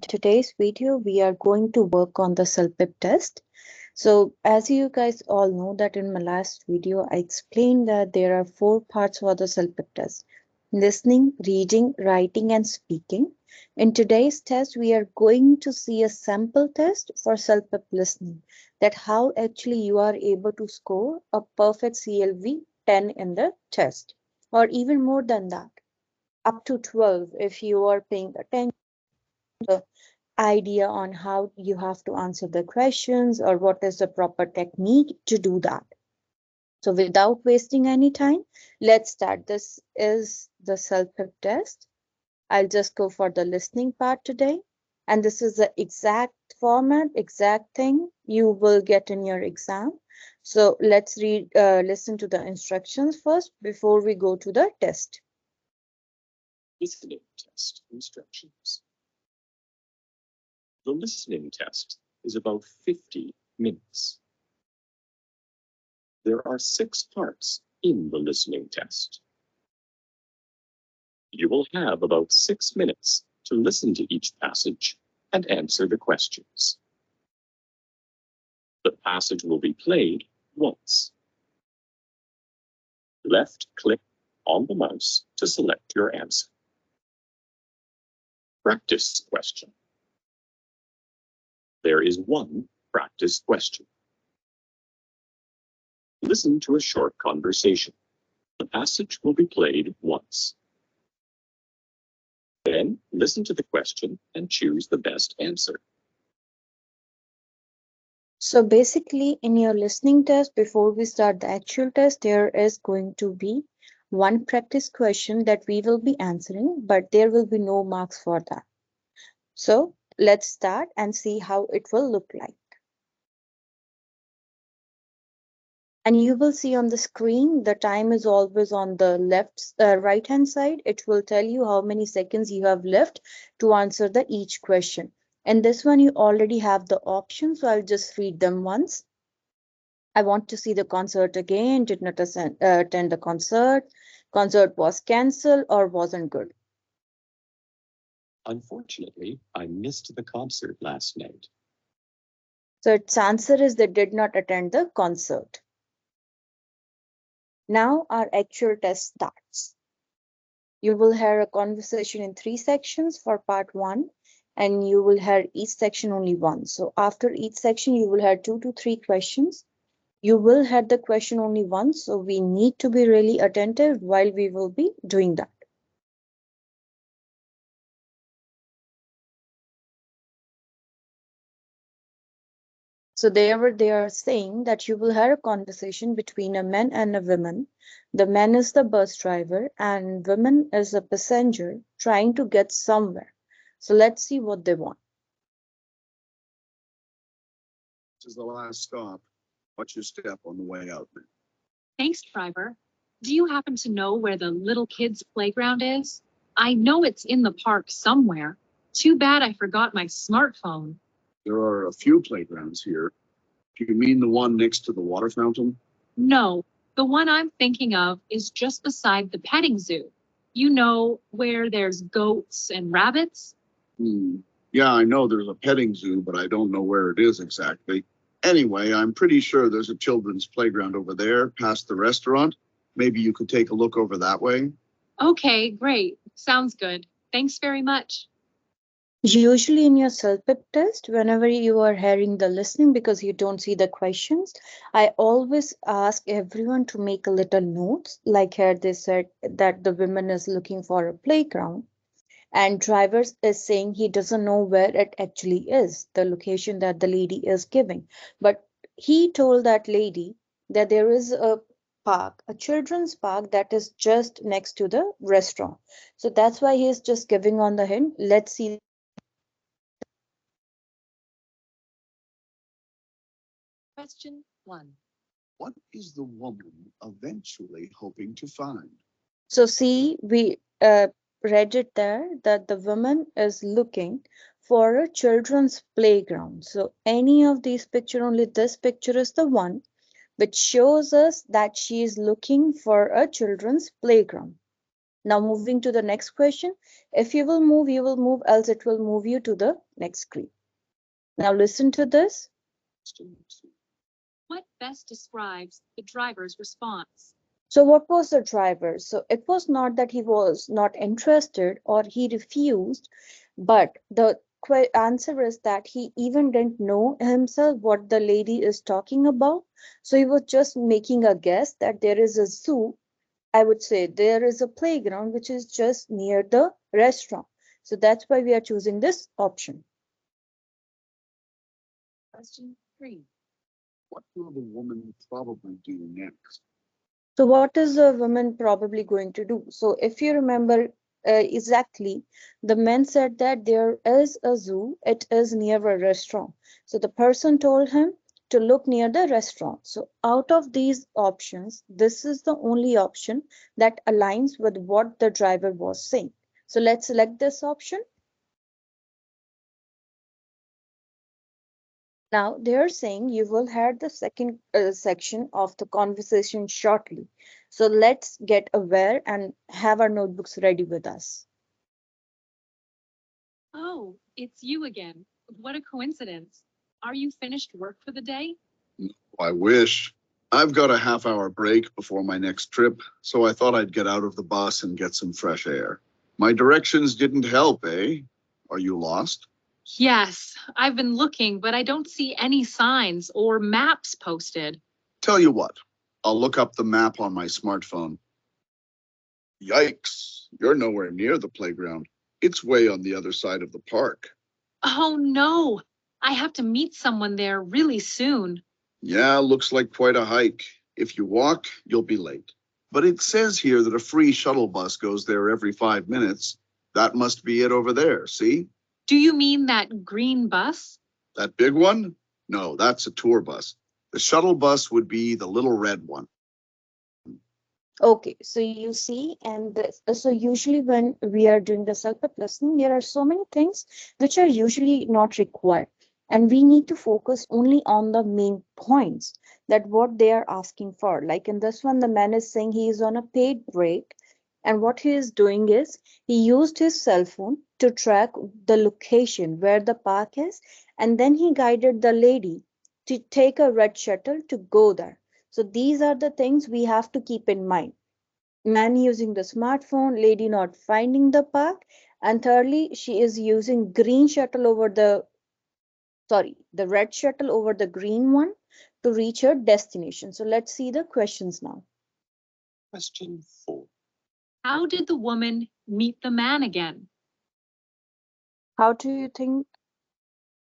today's video, we are going to work on the CELPIP test. So as you guys all know that in my last video, I explained that there are 4 parts for the CELPIP test: listening, reading, writing, and speaking. In today's test, we are going to see a sample test for CELPIP listening, that how actually you are able to score a perfect CLB 10 in the test, or even more than that, up to 12 if you are paying attention idea on how you have to answer the questions or what is the proper technique to do that. So without wasting any time, let's start. This is the self-help test. I'll just go for the listening part today. And this is the exact format, exact thing you will get in your exam. So let's listen to the instructions first before we go to the test. Listening test instructions. The listening test is about 50 minutes. There are 6 parts in the listening test. You will have about 6 minutes to listen to each passage and answer the questions. The passage will be played once. Left-click on the mouse to select your answer. Practice question. There is one practice question. Listen to a short conversation. The passage will be played once. Then listen to the question and choose the best answer. So basically, in your listening test, before we start the actual test, there is going to be one practice question that we will be answering, but there will be no marks for that. So let's start and see how it will look like. And you will see on the screen, the time is always on the right hand side. It will tell you how many seconds you have left to answer the each question. And this one, you already have the options, so I'll just read them once. I want to see the concert again, did not attend the concert, concert was cancelled or wasn't good. Unfortunately, I missed the concert last night. So its answer is they did not attend the concert. Now our actual test starts. You will hear a conversation in 3 sections for part 1, and you will hear each section only once. So after each section, you will have 2 to 3 questions. You will hear the question only once, so we need to be really attentive while we will be doing that. So they are saying that you will have a conversation between a man and a woman. The man is the bus driver and woman is a passenger trying to get somewhere. So let's see what they want. This is the last stop. Watch your step on the way out. Thanks, driver. Do you happen to know where the little kids' playground is? I know it's in the park somewhere. Too bad I forgot my smartphone. There are a few playgrounds here. Do you mean the one next to the water fountain? No, the one I'm thinking of is just beside the petting zoo. You know, where there's goats and rabbits? Yeah, I know there's a petting zoo, but I don't know where it is exactly. Anyway, I'm pretty sure there's a children's playground over there past the restaurant. Maybe you could take a look over that way. Okay, great. Sounds good. Thanks very much. Usually in your CELPIP test, whenever you are hearing the listening because you don't see the questions, I always ask everyone to make a little notes. Like here they said that the woman is looking for a playground and driver is saying he doesn't know where it actually is, the location that the lady is giving. But he told that lady that there is a park, a children's park that is just next to the restaurant. So that's why he is just giving on the hint. Let's see. Question 1. What is the woman eventually hoping to find? So see, we read it there that the woman is looking for a children's playground. So any of these picture, only this picture is the one which shows us that she is looking for a children's playground. Now moving to the next question. If you will move, you will move, else it will move you to the next screen. Now listen to this. Question 2. What best describes the driver's response? So what was the driver? So it was not that he was not interested or he refused, but the answer is that he even didn't know himself what the lady is talking about. So he was just making a guess that there is a zoo. I would say there is a playground which is just near the restaurant. So that's why we are choosing this option. Question 3. What will the woman probably do next? So what is a woman probably going to do? So if you remember exactly, the man said that there is a zoo, it is near a restaurant. So the person told him to look near the restaurant. So out of these options, this is the only option that aligns with what the driver was saying. So let's select this option. Now they're saying you will hear the second section of the conversation shortly. So let's get aware and have our notebooks ready with us. Oh, it's you again. What a coincidence. Are you finished work for the day? I wish. I've got a half-hour break before my next trip, so I thought I'd get out of the bus and get some fresh air. My directions didn't help, eh? Are you lost? Yes, I've been looking, but I don't see any signs or maps posted. Tell you what, I'll look up the map on my smartphone. Yikes, you're nowhere near the playground. It's way on the other side of the park. Oh no, I have to meet someone there really soon. Yeah, looks like quite a hike. If you walk, you'll be late. But it says here that a free shuttle bus goes there every 5 minutes. That must be it over there, see? Do you mean that green bus? That big one? No, that's a tour bus. The shuttle bus would be the little red one. Okay, so you see, and this, so usually when we are doing the self-help listening, there are so many things which are usually not required. And we need to focus only on the main points that what they are asking for. Like in this one, the man is saying he is on a paid break. And what he is doing is he used his cell phone to track the location where the park is. And then he guided the lady to take a red shuttle to go there. So these are the things we have to keep in mind. Man using the smartphone, lady not finding the park, and thirdly, she is using the red shuttle over the green one to reach her destination. So let's see the questions now. Question 4. How did the woman meet the man again? How do you think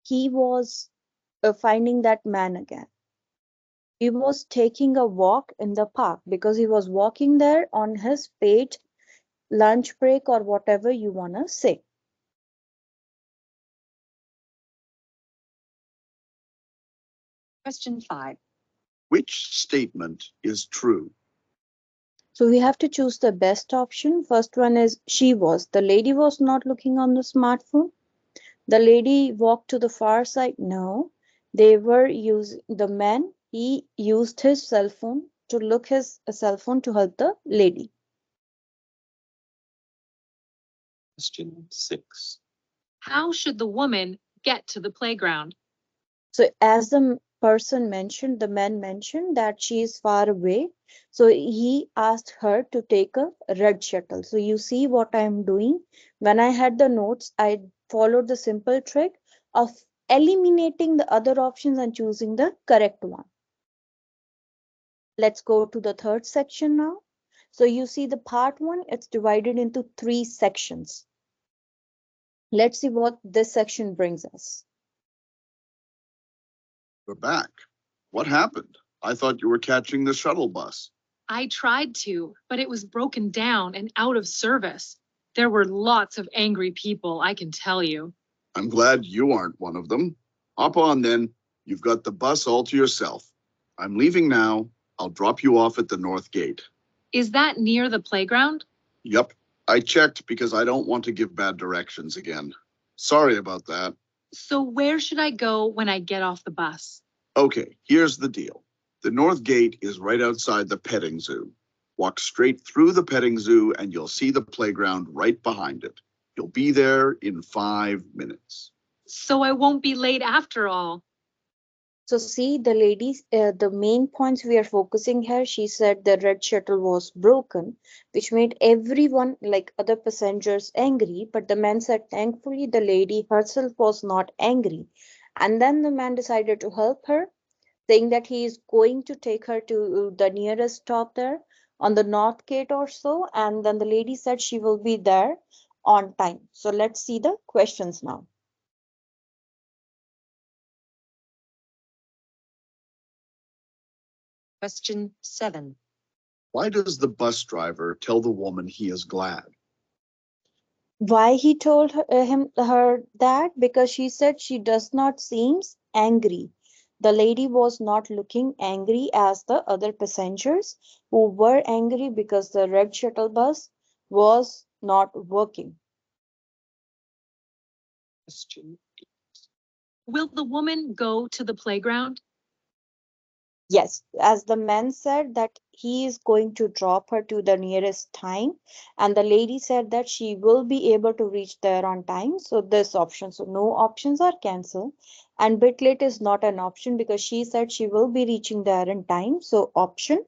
he was finding that man again? He was taking a walk in the park because he was walking there on his paid lunch break or whatever you want to say. Question 5. Which statement is true? So we have to choose the best option. First one is she was. The lady was not looking on the smartphone. The lady walked to the far side. No, they were using the man. He used his cell phone to look his cell phone to help the lady. Question 6. How should the woman get to the playground? So as the person mentioned, the man mentioned that she is far away. So he asked her to take a red shuttle. So you see what I'm doing. When I had the notes, I followed the simple trick of eliminating the other options and choosing the correct one. Let's go to the third section now. So you see the part one, it's divided into 3 sections. Let's see what this section brings us. We're back. What happened? I thought you were catching the shuttle bus. I tried to, but it was broken down and out of service. There were lots of angry people, I can tell you. I'm glad you aren't one of them. Hop on then. You've got the bus all to yourself. I'm leaving now. I'll drop you off at the north gate. Is that near the playground? Yep. I checked because I don't want to give bad directions again. Sorry about that. So where should I go when I get off the bus? Okay, here's the deal. The north gate is right outside the petting zoo. Walk straight through the petting zoo and you'll see the playground right behind it. You'll be there in 5 minutes. So I won't be late after all. So see the ladies, the main points we are focusing here. She said the red shuttle was broken, which made everyone like other passengers angry. But the man said thankfully the lady herself was not angry. And then the man decided to help her, saying that he is going to take her to the nearest stop there on the north gate or so. And then the lady said she will be there on time. So let's see the questions now. Question 7. Why does the bus driver tell the woman he is glad? Why he told her that? Because she said she does not seems angry. The lady was not looking angry as the other passengers who were angry because the red shuttle bus was not working. Question 8. Will the woman go to the playground? Yes, as the man said that he is going to drop her to the nearest time, and the lady said that she will be able to reach there on time. So this option, so no options are cancelled, and bit late is not an option because she said she will be reaching there in time. So option